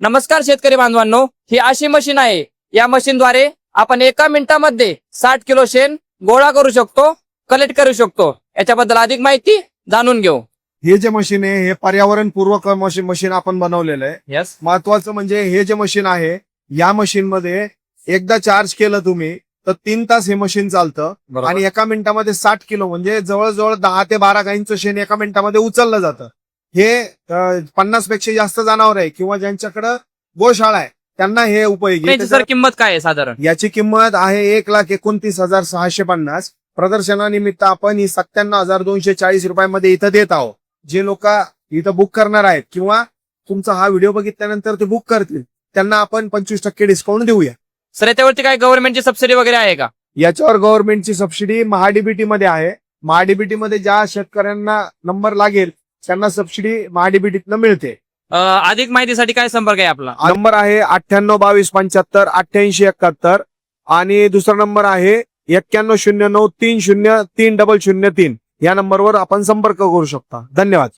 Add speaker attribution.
Speaker 1: नमस्कार शेतकरी बांधवांनो, ही अशी मशीन आहे. या मशीनद्वारे आपण एका मिनिटामध्ये 60 किलो शेण गोळा करू शकतो, कलेक्ट करू शकतो. याच्याबद्दल अधिक माहिती जाणून घेऊ.
Speaker 2: हे जे मशीन आहे हे पर्यावरणपूर्वक मशीन आपण बनवलेलं आहे.
Speaker 1: यस,
Speaker 2: महत्वाचं म्हणजे हे जे मशीन आहे या मशीन मध्ये एकदा चार्ज केलं तुम्ही तर 3 तास हे मशीन चालतं आणि एका मिनिटामध्ये 60 किलो म्हणजे जवळजवळ 10 ते 12 गायींचं शेण एका मिनिटामध्ये उचललं जातं. हे 50 पेक्षा जास्त जनावर आहे किंवा ज्यांच्याकडे गोशाळा आहे त्यांना हे उपयोगी.
Speaker 1: याची सर किंमत काय आहे साधारण?
Speaker 2: याची किंमत आहे 1,29,650. प्रदर्शनानिमित्त आपण ही 97,240 रुपयामध्ये इथं देत आहोत. जे लोक इथं बुक करणार आहेत किंवा तुमचा हा व्हिडिओ बघितल्यानंतर ते बुक करतील त्यांना आपण 25% डिस्काउंट देऊया.
Speaker 1: सर याच्यावरती काय गव्हर्नमेंटची सबसिडी वगैरे आहे का?
Speaker 2: याच्यावर गव्हर्नमेंटची सबसिडी महाडीबीटी मध्ये आहे. महाडीबीटी मध्ये ज्या शेतकऱ्यांना नंबर लागेल त्यांना सबसिडी महाडीबीटीतनं मिळते.
Speaker 1: अधिक माहितीसाठी काय संपर्क आहे आपला?
Speaker 2: नंबर आहे 9822758871 आणि दुसरा नंबर आहे 9109303003. या नंबरवर आपण संपर्क करू शकता. धन्यवाद.